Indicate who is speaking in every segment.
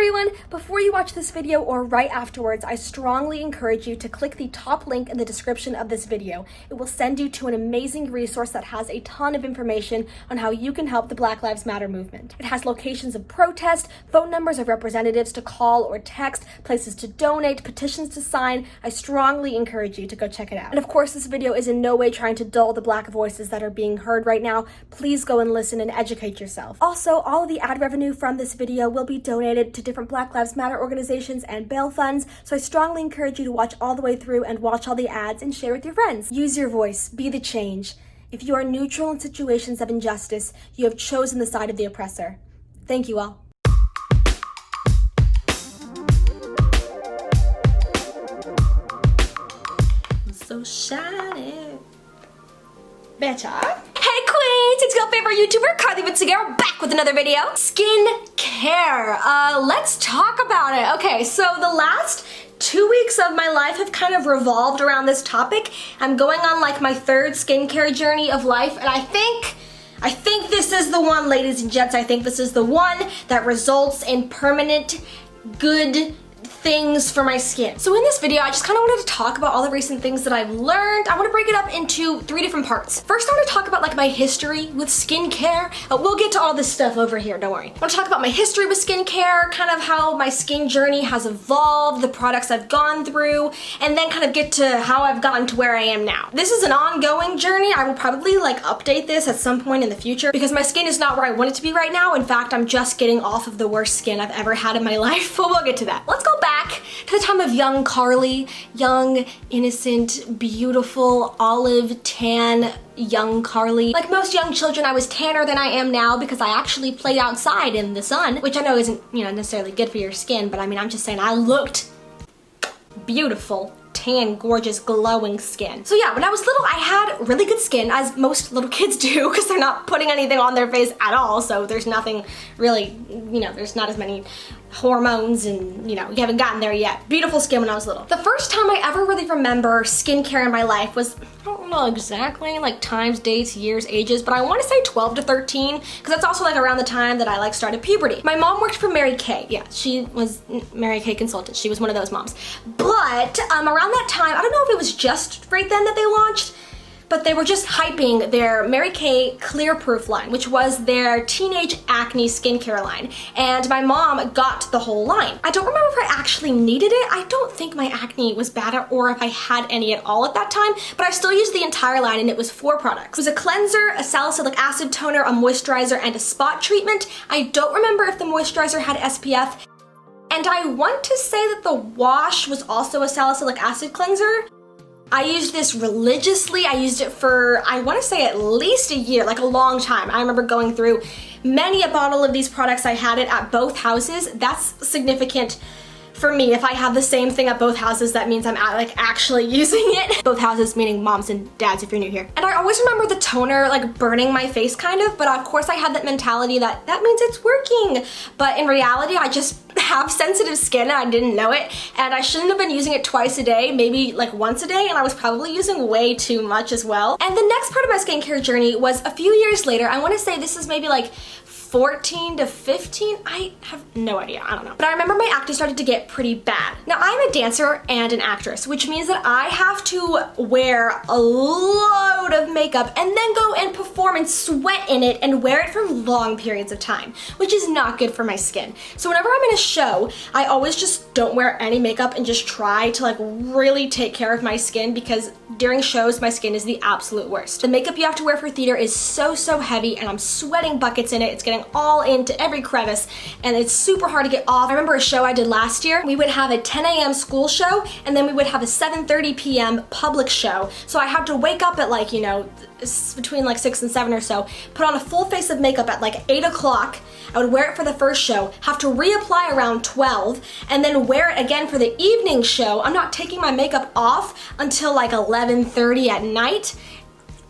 Speaker 1: everyone! Before you watch this video or right afterwards, I strongly encourage you to click the top link in the description of this video. It will send you to an amazing resource that has a ton of information on how you can help the Black Lives Matter movement. It has locations of protest, phone numbers of representatives to call or text, places to donate, petitions to sign. I strongly encourage you to go check it out. And of course, this video is in no way trying to dull the Black voices that are being heard right now. Please go and listen and educate yourself. Also, all of the ad revenue from this video will be donated to different Black Lives Matter organizations and bail funds, so I strongly encourage you to watch all the way through and watch all the ads and share with your friends. Use your voice, be the change. If you are neutral in situations of injustice, you have chosen the side of the oppressor. Thank you all. I'm so shiny. Betcha. Hey queens, it's your favorite YouTuber, Carli back with another video. Skincare. Let's talk about it. Okay, so the last 2 weeks of my life have kind of revolved around this topic. I'm going on like my third skincare journey of life, and I think this is the one, ladies and gents. I think this is the one that results in permanent good things for my skin. So in this video, I just kind of wanted to talk about all the recent things that I've learned. I want to break it up into 3 different parts. First, I want to talk about like my history with skincare. We'll get to all this stuff over here, don't worry. I want to talk about my history with skincare, kind of how my skin journey has evolved, the products I've gone through, and then kind of get to how I've gotten to where I am now. This is an ongoing journey. I will probably like update this at some point in the future because my skin is not where I want it to be right now. In fact, I'm just getting off of the worst skin I've ever had in my life, but we'll get to that. Let's go back to the time of young Carli, young, innocent, beautiful, olive tan, young Carli. Like most young children, I was tanner than I am now because I actually played outside in the sun, which I know isn't, necessarily good for your skin, but I mean, I'm just saying I looked beautiful. Tan, gorgeous, glowing skin. So yeah, when I was little, I had really good skin, as most little kids do, because they're not putting anything on their face at all, so there's nothing really, there's not as many hormones and, you haven't gotten there yet. Beautiful skin when I was little. The first time I ever really remember skincare in my life was, I don't know exactly, like times, dates, years, ages, but I want to say 12 to 13, because that's also like around the time that I like started puberty. My mom worked for Mary Kay. Yeah, she was Mary Kay consultant. She was one of those moms. But around that time, I don't know if it was just right then that they launched, but they were just hyping their Mary Kay Clear Proof line, which was their teenage acne skincare line. And my mom got the whole line. I don't remember if I actually needed it. I don't think my acne was bad or if I had any at all at that time, but I still used the entire line and it was 4 products. It was a cleanser, a salicylic acid toner, a moisturizer, and a spot treatment. I don't remember if the moisturizer had SPF. And I want to say that the wash was also a salicylic acid cleanser. I used this religiously. I used it for, I want to say at least a year, like a long time. I remember going through many a bottle of these products. I had it at both houses. That's significant for me. If I have the same thing at both houses, that means I'm like actually using it. Both houses meaning moms and dads if you're new here. And I always remember the toner like burning my face kind of, but of course I had that mentality that means it's working. But in reality, I just have sensitive skin and I didn't know it. And I shouldn't have been using it twice a day, maybe like once a day. And I was probably using way too much as well. And the next part of my skincare journey was a few years later. I want to say this is maybe like 14 to 15, I have no idea, I don't know. But I remember my acne started to get pretty bad. Now I'm a dancer and an actress, which means that I have to wear a load of makeup and then go and perform and sweat in it and wear it for long periods of time, which is not good for my skin. So whenever I'm in a show, I always just don't wear any makeup and just try to like really take care of my skin because during shows, my skin is the absolute worst. The makeup you have to wear for theater is so heavy and I'm sweating buckets in it. It's getting all into every crevice and it's super hard to get off. I remember a show I did last year. We would have a 10 a.m. school show and then we would have a 7:30 p.m. public show. So I had to wake up at like, between like 6 and 7 or so, put on a full face of makeup at like 8 o'clock. I would wear it for the first show, have to reapply around 12, and then wear it again for the evening show. I'm not taking my makeup off until like 11:30 at night.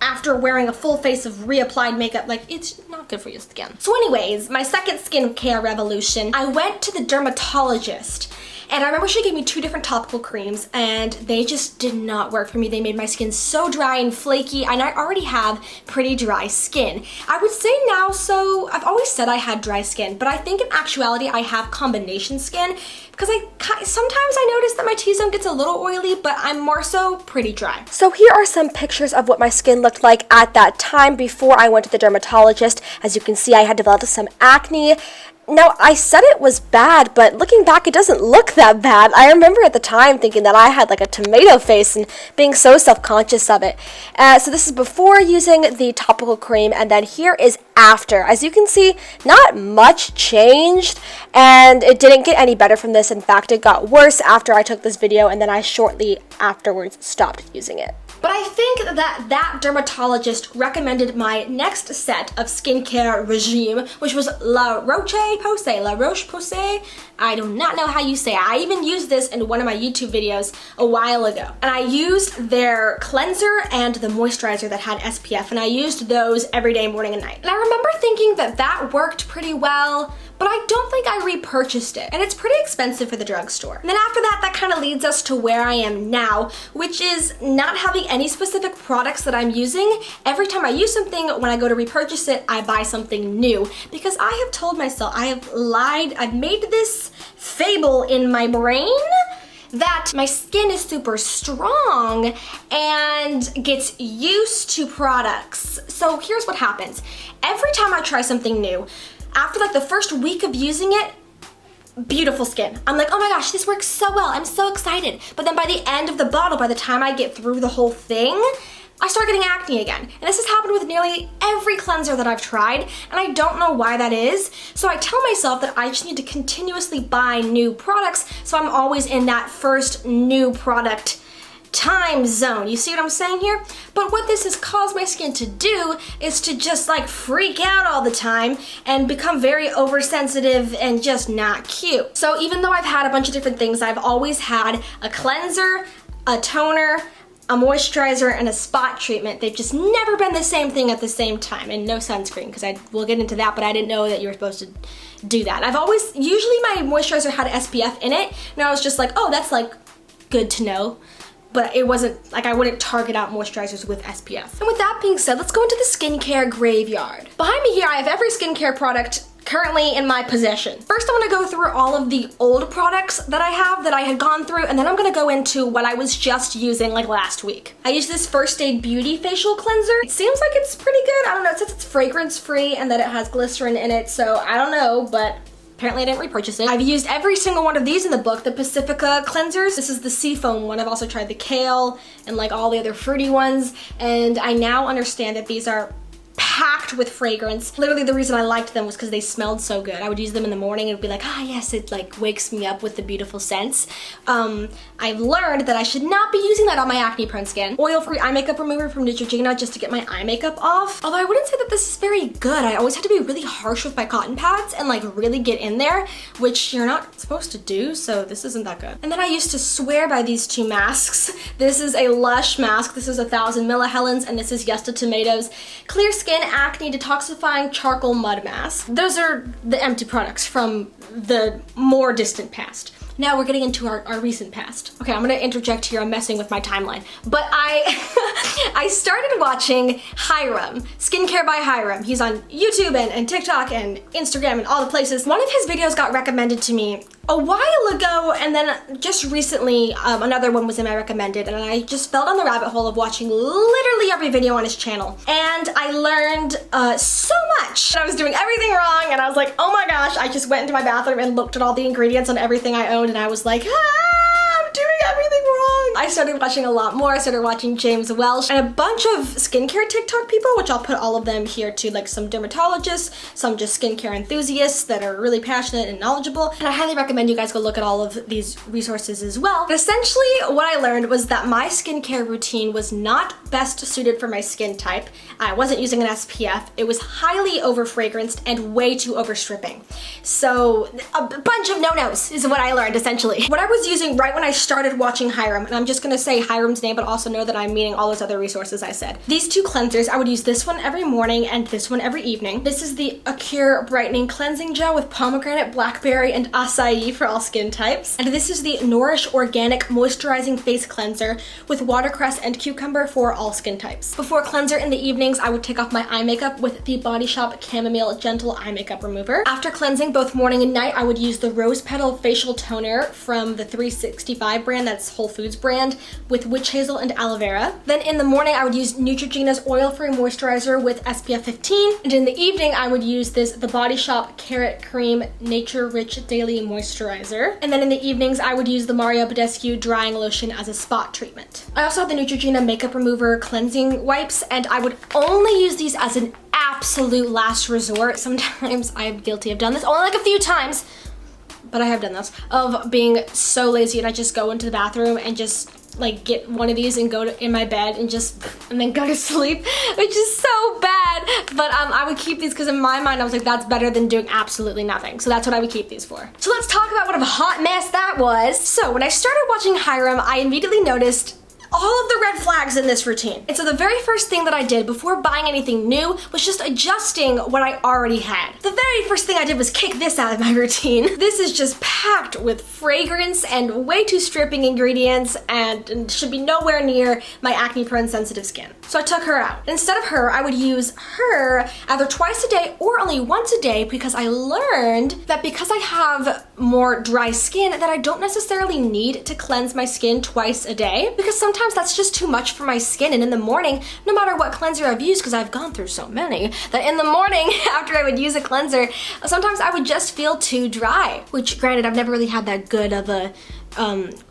Speaker 1: After wearing a full face of reapplied makeup, like it's not good for your skin. So anyways, my second skincare revolution, I went to the dermatologist And I remember she gave me 2 different topical creams and they just did not work for me. They made my skin so dry and flaky, and I already have pretty dry skin. I would say now, so I've always said I had dry skin, but I think in actuality I have combination skin because sometimes I notice that my T-zone gets a little oily, but I'm more so pretty dry. So here are some pictures of what my skin looked like at that time before I went to the dermatologist. As you can see, I had developed some acne. Now, I said it was bad, but looking back, it doesn't look that bad. I remember at the time thinking that I had like a tomato face and being so self-conscious of it. So this is before using the topical cream, and then here is after. As you can see, not much changed, and it didn't get any better from this. In fact, it got worse after I took this video, and then I shortly afterwards stopped using it. But I think that dermatologist recommended my next set of skincare regime, which was La Roche-Posay. I do not know how you say it. I even used this in one of my YouTube videos a while ago. And I used their cleanser and the moisturizer that had SPF, and I used those every day, morning and night. And I remember thinking that worked pretty well, but I don't think I repurchased it. And it's pretty expensive for the drugstore. And then after that kind of leads us to where I am now, which is not having any specific products that I'm using. Every time I use something, when I go to repurchase it, I buy something new. Because I have told myself, I have lied, I've made this fable in my brain that my skin is super strong and gets used to products. So here's what happens. Every time I try something new, after like the first week of using it, beautiful skin. I'm like, oh my gosh, this works so well. I'm so excited. But then by the end of the bottle, by the time I get through the whole thing, I start getting acne again. And this has happened with nearly every cleanser that I've tried, and I don't know why that is. So I tell myself that I just need to continuously buy new products so I'm always in that first new product time zone. You see what I'm saying here? But what this has caused my skin to do is to just like freak out all the time and become very oversensitive and just not cute. So even though I've had a bunch of different things, I've always had a cleanser, a toner, a moisturizer, and a spot treatment. They've just never been the same thing at the same time, and no sunscreen, because we'll get into that, but I didn't know that you were supposed to do that. Usually my moisturizer had SPF in it, and I was just like, oh, that's like good to know. But it wasn't, like, I wouldn't target out moisturizers with SPF. And with that being said, let's go into the skincare graveyard. Behind me here, I have every skincare product currently in my possession. First, I'm gonna go through all of the old products that I have that I had gone through, and then I'm gonna go into what I was just using like last week. I used this First Aid Beauty facial cleanser. It seems like it's pretty good. I don't know, it says it's fragrance free and that it has glycerin in it, so I don't know, but apparently I didn't repurchase it. I've used every single one of these in the book, the Pacifica cleansers. This is the seafoam one. I've also tried the kale and like all the other fruity ones, and I now understand that these are packed with fragrance. Literally the reason I liked them was because they smelled so good. I would use them in the morning and it'd be like, ah yes, it like wakes me up with the beautiful scents. I've learned that I should not be using that on my acne prone skin. Oil-free eye makeup remover from Neutrogena just to get my eye makeup off. Although I wouldn't say that this is very good. I always have to be really harsh with my cotton pads and like really get in there, which you're not supposed to do, so this isn't that good. And then I used to swear by these 2 masks. This is a Lush mask. This is 1,000 millihelens, and this is Yes to Tomatoes Clear Skin Acne Detoxifying Charcoal Mud Mask. Those are the empty products from the more distant past. Now we're getting into our recent past. Okay, I'm gonna interject here, I'm messing with my timeline. But I started watching Hiram, Skincare by Hiram. He's on YouTube and TikTok and Instagram and all the places. One of his videos got recommended to me a while ago, and then just recently another one was in my recommended, and I just fell down the rabbit hole of watching literally every video on his channel. And I learned so much. I was doing everything wrong, and I was like, oh my gosh, I just went into my bathroom and looked at all the ingredients on everything I owned, and I was like, I'm doing everything wrong. I started watching a lot more. I started watching James Welsh and a bunch of skincare TikTok people, which I'll put all of them here too, like some dermatologists, some just skincare enthusiasts that are really passionate and knowledgeable. And I highly recommend you guys go look at all of these resources as well. But essentially what I learned was that my skincare routine was not best suited for my skin type. I wasn't using an SPF. It was highly over fragranced and way too over stripping. So a bunch of no-nos is what I learned essentially. What I was using right when I started watching Hiram, and I'm I'm just gonna say Hiram's name, but also know that I'm meaning all those other resources I said. These two cleansers, I would use this one every morning and this one every evening. This is the Acure Brightening Cleansing Gel with pomegranate, blackberry, and acai for all skin types. And this is the Nourish Organic Moisturizing Face Cleanser with watercress and cucumber for all skin types. Before cleanser in the evenings, I would take off my eye makeup with the Body Shop Chamomile Gentle Eye Makeup Remover. After cleansing both morning and night, I would use the Rose Petal Facial Toner from the 365 brand, that's Whole Foods brand, with witch hazel and aloe vera. Then in the morning, I would use Neutrogena's Oil-Free Moisturizer with SPF 15. And in the evening, I would use the Body Shop Carrot Cream Nature Rich Daily Moisturizer. And then in the evenings, I would use the Mario Badescu Drying Lotion as a spot treatment. I also have the Neutrogena Makeup Remover Cleansing Wipes, and I would only use these as an absolute last resort. Sometimes I'm guilty of done this, only like a few times, but I have done this, of being so lazy and I just go into the bathroom and just like get one of these and go in my bed and then go to sleep, which is so bad. But I would keep these because in my mind I was like, that's better than doing absolutely nothing. So that's what I would keep these for. So let's talk about what a hot mess that was. So when I started watching Hiram, I immediately noticed all of the red flags in this routine. And so the very first thing that I did before buying anything new was just adjusting what I already had. The very first thing I did was kick this out of my routine. This is just packed with fragrance and way too stripping ingredients and should be nowhere near my acne-prone sensitive skin. So I took her out. Instead of her, I would use her either twice a day or only once a day because I learned that because I have more dry skin that I don't necessarily need to cleanse my skin twice a day, because sometimes that's just too much for my skin. And in the morning, no matter what cleanser I've used, because I've gone through so many, that in the morning after I would use a cleanser, sometimes I would just feel too dry, which granted, I've never really had that good of a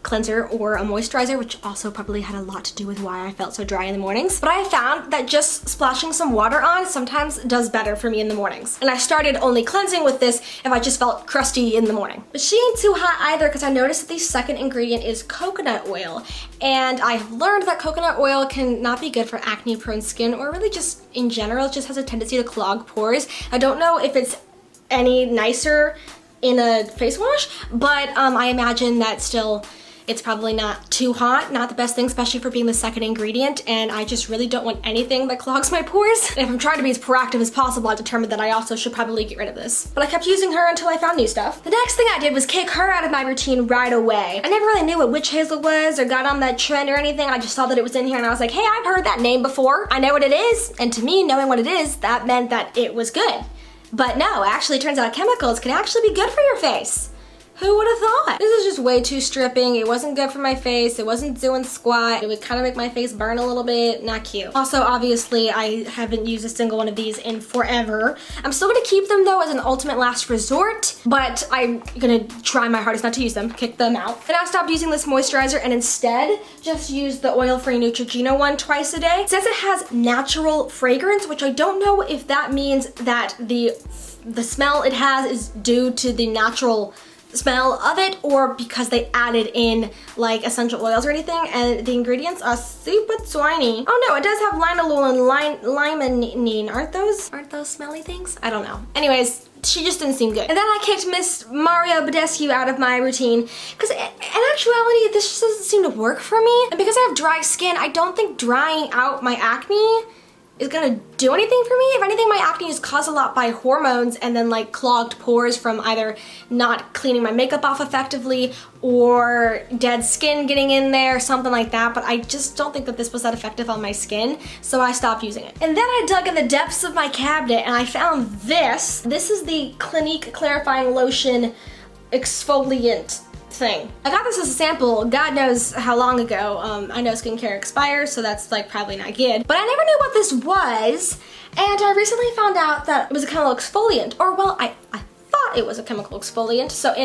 Speaker 1: cleanser or a moisturizer, which also probably had a lot to do with why I felt so dry in the mornings. But I found that just splashing some water on sometimes does better for me in the mornings. And I started only cleansing with this if I just felt crusty in the morning. But she ain't too hot either, because I noticed that the second ingredient is coconut oil. And I've learned that coconut oil can not be good for acne prone skin, or really just in general. It just has a tendency to clog pores. I don't know if it's any nicer in a face wash, but I imagine that still it's probably not too hot, not the best thing, especially for being the second ingredient, and I just really don't want anything that clogs my pores. And if I'm trying to be as proactive as possible, I determined that I also should probably get rid of this. But I kept using her until I found new stuff. The next thing I did was kick her out of my routine right away. I never really knew what witch hazel was or got on that trend or anything. I just saw that it was in here and I was like, hey, I've heard that name before. I know what it is. And to me, knowing what it is, that meant that it was good. But no, actually it turns out chemicals can actually be good for your face. Who would have thought? This is just way too stripping. It wasn't good for my face. It wasn't doing squat. It would kind of make my face burn a little bit. Not cute. Also, obviously, I haven't used a single one of these in forever. I'm still gonna keep them though as an ultimate last resort, but I'm gonna try my hardest not to use them, kick them out. And I stopped using this moisturizer and instead just use the oil-free Neutrogena one twice a day. It says it has natural fragrance, which I don't know if that means that the smell it has is due to the natural smell of it, or because they added in like essential oils or anything, and the ingredients are super swiny. Oh no, it does have linalool and limonene. Aren't those smelly things? I don't know. Anyways, she just didn't seem good. And then I kicked Miss Mario Badescu out of my routine because in actuality, this just doesn't seem to work for me. And because I have dry skin, I don't think drying out my acne is gonna do anything for me. If anything, my acne is caused a lot by hormones and then like clogged pores from either not cleaning my makeup off effectively or dead skin getting in there, something like that. But I just don't think that this was that effective on my skin, so I stopped using it. And then I dug in the depths of my cabinet and I found this. This is the Clinique Clarifying Lotion Exfoliant thing. I got this as a sample, God knows how long ago. I know skincare expires, so that's like probably not good. But I never knew what this was, and I recently found out that it was a chemical exfoliant, or well, I thought it was a chemical exfoliant. So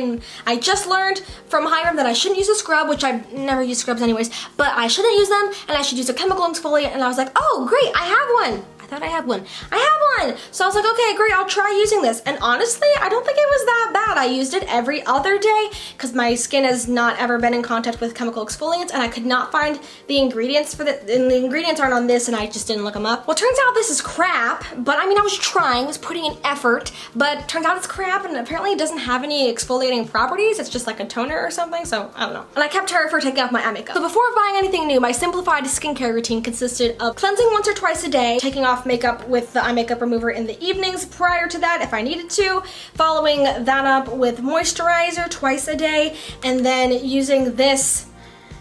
Speaker 1: I just learned from Hiram that I shouldn't use a scrub, which I've never used scrubs anyways, but I shouldn't use them, and I should use a chemical exfoliant, and I was like, oh great, I have one. I thought I had one. I have one! So I was like, okay, great, I'll try using this. And honestly, I don't think it was that bad. I used it every other day because my skin has not ever been in contact with chemical exfoliants, and I could not find the ingredients for and the ingredients aren't on this, and I just didn't look them up. Well, turns out this is crap, but I mean, I was trying, I was putting in effort, but turns out it's crap, and apparently it doesn't have any exfoliating properties. It's just like a toner or something, so I don't know. And I kept her for taking off my eye makeup. So before buying anything new, my simplified skincare routine consisted of cleansing once or twice a day, taking off makeup with the eye makeup remover in the evenings prior to that if I needed to, following that up with moisturizer twice a day, and then using this,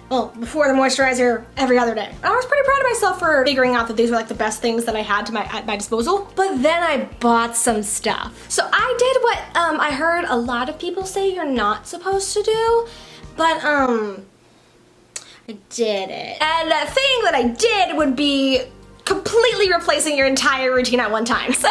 Speaker 1: well, before the moisturizer, every other day. I was pretty proud of myself for figuring out that these were like the best things that I had at my disposal. But then I bought some stuff. So I did what I heard a lot of people say you're not supposed to do, but I did it. And the thing that I did would be completely replacing your entire routine at one time. So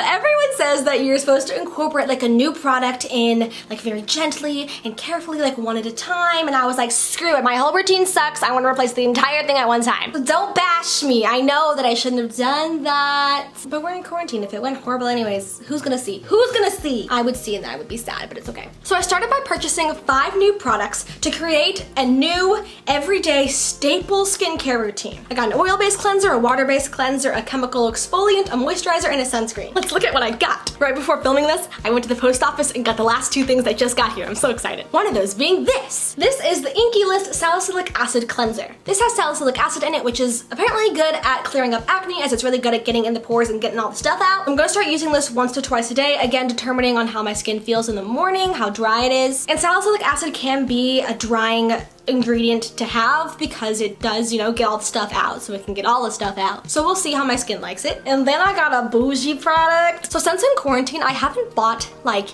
Speaker 1: everyone says that you're supposed to incorporate like a new product in like very gently and carefully, like one at a time, and I was like, screw it, my whole routine sucks, I want to replace the entire thing at one time. So don't bash me, I know that I shouldn't have done that, but we're in quarantine. If it went horrible anyways, who's gonna see? Who's gonna see? I would see and I would be sad, but it's okay. So I started by purchasing 5 new products to create a new everyday staple skincare routine. I got an oil-based cleanser, a water-based cleanser, a chemical exfoliant, a moisturizer, and a sunscreen. Let's look at what I got. Right before filming this, I went to the post office and got the last 2 things I just got here. I'm so excited. One of those being this. This is the Inky List Salicylic Acid Cleanser. This has salicylic acid in it, which is apparently good at clearing up acne, as it's really good at getting in the pores and getting all the stuff out. I'm gonna start using this once to twice a day, again determining on how my skin feels in the morning, how dry it is. And salicylic acid can be a drying ingredient to have because it does, you know, get all the stuff out, so it can get all the stuff out. So we'll see how my skin likes it. And then I got a bougie product. So since in quarantine, I haven't bought like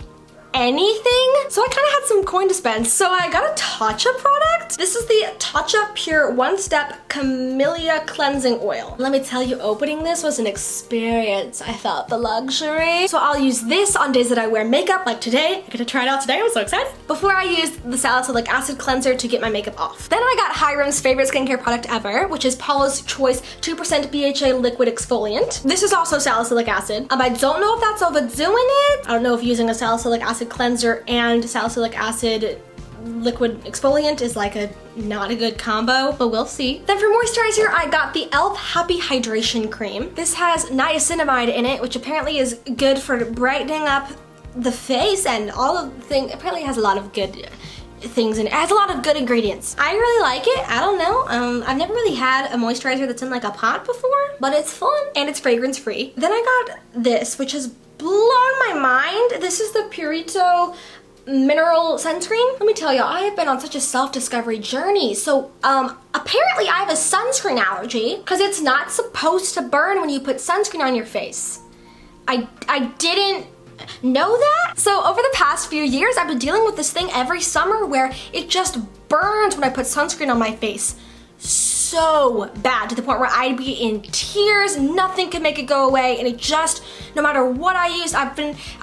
Speaker 1: anything, so I kind of had some coin to spend, so I got a Tatcha product. This is the Tatcha Pure One-Step Camellia Cleansing Oil. Let me tell you, opening this was an experience. I felt the luxury. So I'll use this on days that I wear makeup, like today. I get to try it out today, I'm so excited. Before I use the salicylic acid cleanser to get my makeup off. Then I got Hyram's favorite skincare product ever, which is Paula's Choice 2% BHA Liquid Exfoliant. This is also salicylic acid. I don't know if that's overdoing it. I don't know if using a salicylic acid cleanser and salicylic acid liquid exfoliant is like not a good combo, but we'll see. Then for moisturizer, I got the e.l.f. Happy Hydration Cream. This has niacinamide in it, which apparently is good for brightening up the face and all of the things. Apparently it has a lot of good things in it. It has a lot of good ingredients. I really like it. I don't know. I've never really had a moisturizer that's in like a pot before, but it's fun and it's fragrance free. Then I got this, which has blown my mind. This is the Purito mineral sunscreen. Let me tell you, I have been on such a self-discovery journey. So apparently I have a sunscreen allergy because it's not supposed to burn when you put sunscreen on your face. I didn't know that. So over the past few years, I've been dealing with this thing every summer where it just burns when I put sunscreen on my face. So bad, to the point where I'd be in tears, nothing could make it go away, and it just, no matter what I used, I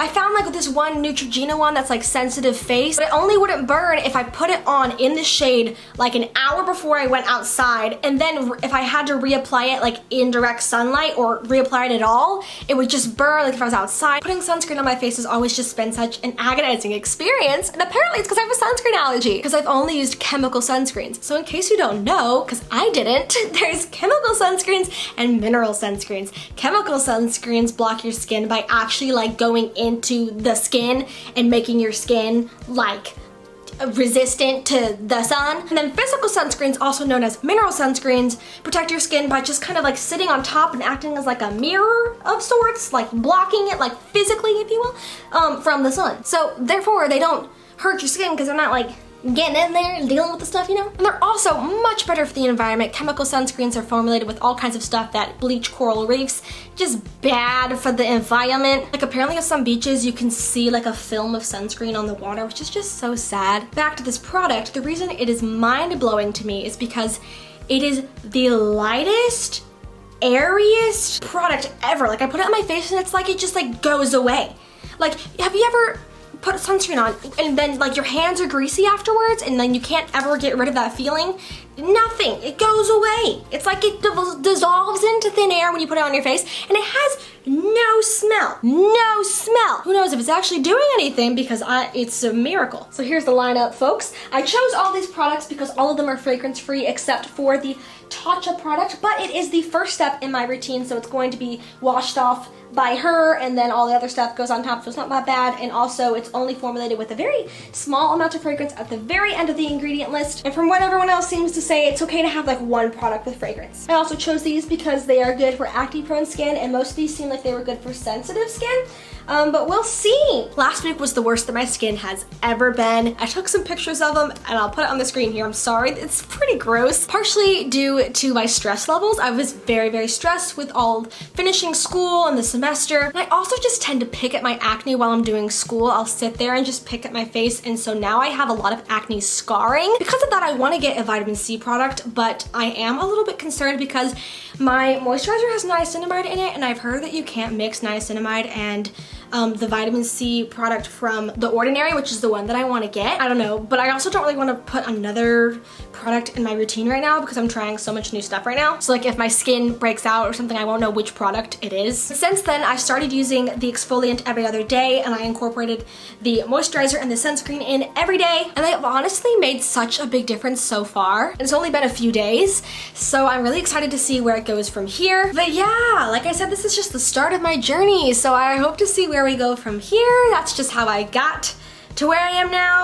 Speaker 1: found like this one Neutrogena one that's like sensitive face, but it only wouldn't burn if I put it on in the shade like an hour before I went outside, and then if I had to reapply it like in direct sunlight or reapply it at all, it would just burn like if I was outside. Putting sunscreen on my face has always just been such an agonizing experience, and apparently it's because I have a sunscreen allergy, because I've only used chemical sunscreens. So in case you don't know, because I didn't, there's chemical sunscreens and mineral sunscreens. Chemical sunscreens block your skin by actually like going into the skin and making your skin like resistant to the sun. And then physical sunscreens, also known as mineral sunscreens, protect your skin by just kind of like sitting on top and acting as like a mirror of sorts, like blocking it like physically, if you will, from the sun. So therefore they don't hurt your skin because they're not like getting in there and dealing with the stuff, you know? And they're also much better for the environment. Chemical sunscreens are formulated with all kinds of stuff that bleach coral reefs, just bad for the environment. Like apparently at some beaches you can see like a film of sunscreen on the water, which is just so sad. Back to this product, the reason it is mind-blowing to me is because it is the lightest, airiest product ever. Like I put it on my face and it's like it just like goes away. Like, have you ever put sunscreen on and then like your hands are greasy afterwards and then you can't ever get rid of that feeling? Nothing, it goes away. It's like it dissolves into thin air when you put it on your face, and it has no smell, no smell. Who knows if it's actually doing anything, because it's a miracle. So here's the lineup, folks. I chose all these products because all of them are fragrance free except for the Tatcha product, but it is the first step in my routine, so it's going to be washed off by her, and then all the other stuff goes on top, so it's not that bad. And also it's only formulated with a very small amount of fragrance at the very end of the ingredient list, and from what everyone else seems to say, it's okay to have like one product with fragrance. I also chose these because they are good for acne prone skin, and most of these seem like they were good for sensitive skin. But we'll see. Last week was the worst that my skin has ever been. I took some pictures of them and I'll put it on the screen here. I'm sorry, it's pretty gross. Partially due to my stress levels. I was very, very stressed with all finishing school and the semester. And I also just tend to pick at my acne while I'm doing school. I'll sit there and just pick at my face, and so now I have a lot of acne scarring. Because of that, I want to get a vitamin C product, but I am a little bit concerned because my moisturizer has niacinamide in it, and I've heard that you can't mix niacinamide and the vitamin C product from The Ordinary, which is the one that I want to get. I don't know, but I also don't really want to put another product in my routine right now because I'm trying so much new stuff right now. So like if my skin breaks out or something, I won't know which product it is. Since then, I started using the exfoliant every other day, and I incorporated the moisturizer and the sunscreen in every day, and they've honestly made such a big difference so far. And it's only been a few days, so I'm really excited to see where it goes from here. But yeah, like I said, this is just the start of my journey, so I hope to see where we go from here. That's just how I got to where I am now.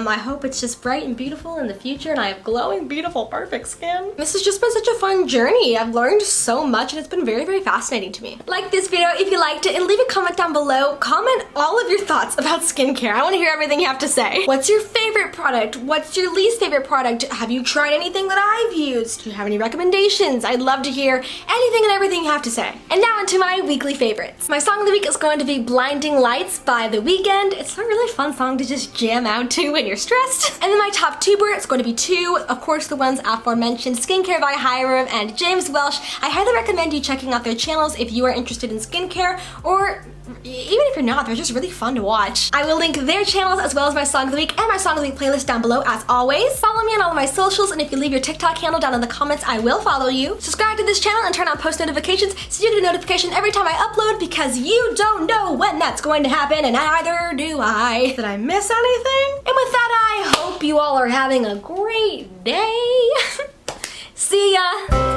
Speaker 1: I hope it's just bright and beautiful in the future, and I have glowing, beautiful, perfect skin. This has just been such a fun journey. I've learned so much, and it's been very, very fascinating to me. Like this video if you liked it, and leave a comment down below. Comment all of your thoughts about skincare. I want to hear everything you have to say. What's your favorite product? What's your least favorite product? Have you tried anything that I've used? Do you have any recommendations? I'd love to hear anything and everything you have to say. And now into my weekly favorites. My song of the week is going to be Blinding Lights by The Weeknd. It's a really fun song to just jam out to when you're stressed. And then my top tuber, it's going to be two, of course the ones aforementioned, Skincare by Hiram and James Welsh. I highly recommend you checking out their channels if you are interested in skincare, or even if you're not, they're just really fun to watch. I will link their channels as well as my Song of the Week and my Song of the Week playlist down below as always. Follow me on all of my socials, and if you leave your TikTok handle down in the comments, I will follow you. Subscribe to this channel and turn on post notifications so you get a notification every time I upload, because you don't know when that's going to happen, and neither do I. Did I miss anything? And with that, I hope you all are having a great day. See ya!